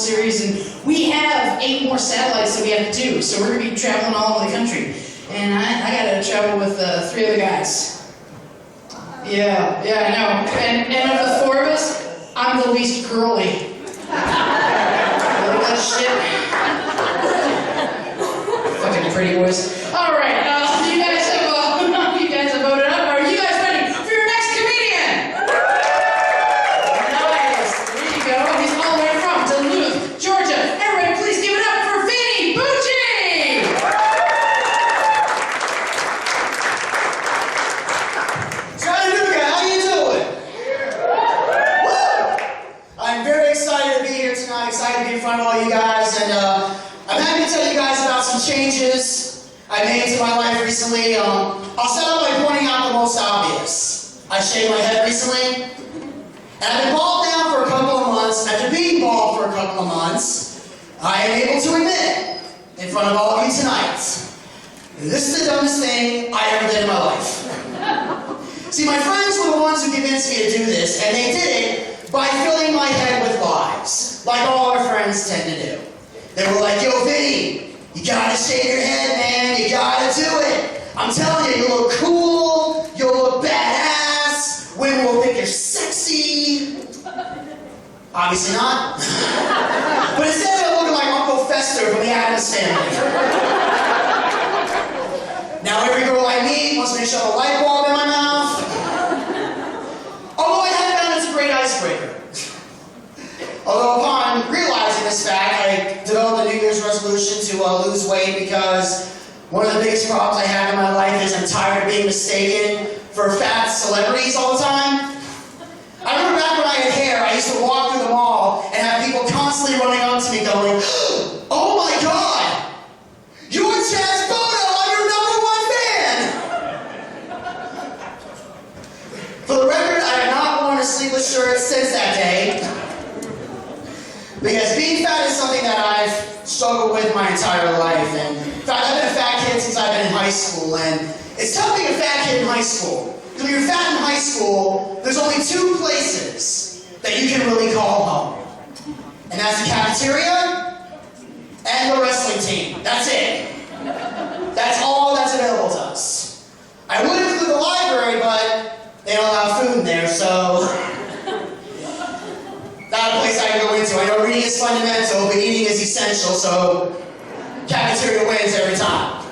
series, and we have 8 more satellites that we have to do, so we're going to be traveling all over the country. And I got to travel with 3 other guys. Yeah, I know. And of the 4 of us, I'm the least girly. Look at that shit. Fucking pretty boys. All right, you guys have voted up. Are you guys ready for your next comedian? Nice. There you go. He's all the way from Duluth, Georgia. Everybody, please give it up for Vinny Bucci. Chattanooga, how you doing? Woo! I'm very excited to be here tonight. Excited to be in front of all you guys, and I'm happy to tell you guys about some changes I made to my life recently. I'll start out by pointing out the most obvious. I shaved my head recently, and I've been bald now for a couple of months. After being bald for a couple of months, I am able to admit it in front of all of you tonight. This is the dumbest thing I ever did in my life. See, my friends were the ones who convinced me to do this, and they did it by filling my head with lies, like all our friends tend to do. They were like, yo, Vinny, you gotta shave your head, man. You gotta do it. I'm telling you, you'll look cool. You'll look badass. Women will think you're sexy. Obviously not. But instead I'm looking like Uncle Fester from the Addams Family. Now every girl I meet wants me to shove a light bulb in my mouth. Although I have found it's a great icebreaker. Although upon realizing this fact, I developed a New Year's resolution to lose weight because one of the biggest problems I have in my life is I'm tired of being mistaken for fat celebrities all the time. I remember back when I had hair, I used to walk through the mall and have people constantly running up to me going, oh my God, you're Chaz Bono, I'm your #1 fan! For the record, I have not worn a sleeveless shirt since that day. Because being fat is something that I've struggled with my entire life. And in fact, I've been a fat kid since I've been in high school. And it's tough being a fat kid in high school. Because when you're fat in high school, there's only 2 places that you can really call home. And that's the cafeteria and the wrestling team. That's it. That's all that's available to us. I would include the library, but they don't allow food in there, so not a place I can go into. I know reading is fundamental, but eating is essential, so cafeteria wins every time.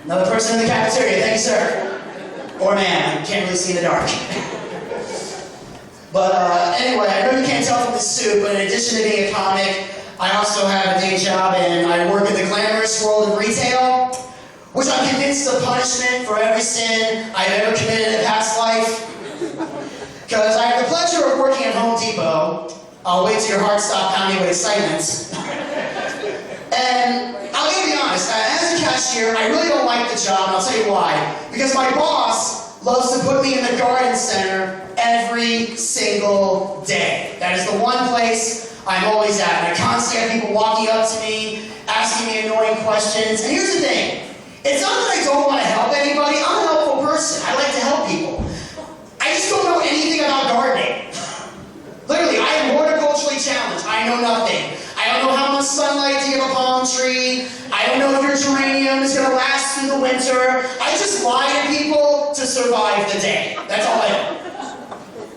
Another person in the cafeteria. Thank you, sir. Or man, I can't really see in the dark. But anyway, I know you can't tell from the suit, but in addition to being a comic, I also have a day job, and I work in the glamorous world of retail, which I'm convinced is a punishment for every sin I've ever committed in a past life. Because I have the pleasure of working at Home Depot. I'll wait till your heart stops pounding with excitement. And I'll be honest, as a cashier, I really don't like the job, and I'll tell you why. Because my boss loves to put me in the garden center every single day. That is the one place I'm always at. And I constantly have people walking up to me, asking me annoying questions. And here's the thing. It's not that I don't want to help anybody. I'm a helpful person. I like to help people. I just don't know anything about gardening. Literally, I am horticulturally challenged. I know nothing. I don't know how much sunlight to give a palm tree. I don't know if your geranium is going to last through the winter. I just lie to people to survive the day. That's all I know.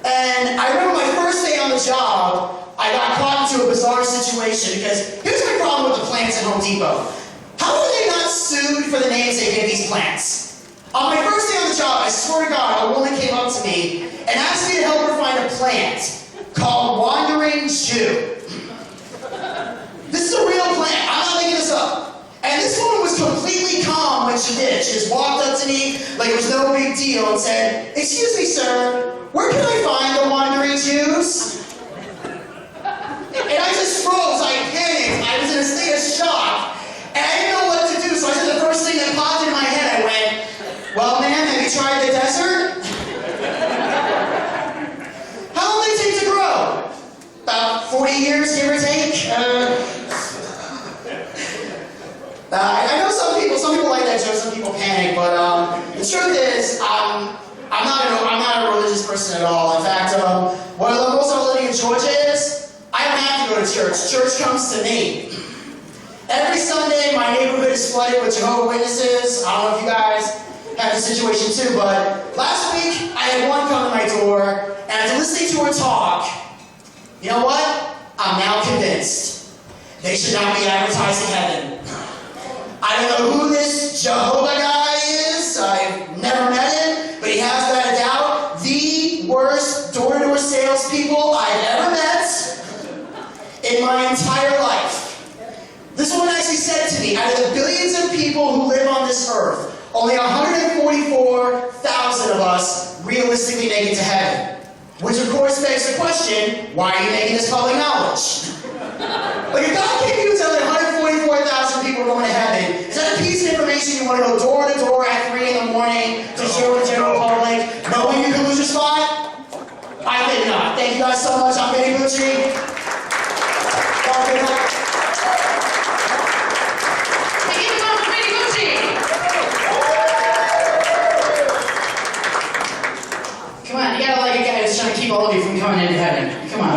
And I remember my first day on the job, I got caught into a bizarre situation because here's my problem with the plants at Home Depot. How are they not sued for the names they give these plants? On my first day on the job, I swear to God, a woman came up to me and asked me to help her find a plant called Wandering Jew. This is a real plant. I'm not making this up. And this woman was completely calm when she did it. She just walked up to me like it was no big deal and said, excuse me, sir, where can I find the Wandering Jews? And I just froze. I panicked. I was in a state of shock. And I didn't know what to do. So I said the first thing that popped in my head, I went, well, ma'am, have you tried the desert? How long do they take to grow? About 40 years, give or take? I know some people like that joke, some people panic, but the truth is, I'm not a religious person at all. In fact, what I love most about living in Georgia is, I to church. Church comes to me. Every Sunday, my neighborhood is flooded with Jehovah's Witnesses. I don't know if you guys have the situation too, but last week, I had one come to my door, and after listening to her talk, you know what? I'm now convinced they should not be advertising heaven. I don't know who this Jehovah guy is. I've never met him, but he has without a doubt the worst door-to-door salespeople I've ever met in my entire life. This woman actually said to me, out of the billions of people who live on this earth, only 144,000 of us realistically make it to heaven. Which of course begs the question, why are you making this public knowledge? Like if God came to you and said like 144,000 people are going to heaven, is that a piece of information you want to go door to door at 3 in the morning to share with the general public, knowing you can lose your spot? I think not. Thank you guys so much. I'm Vinny Bucci. Come on, you gotta like a guy who's trying to keep all of you from coming into heaven. Come on.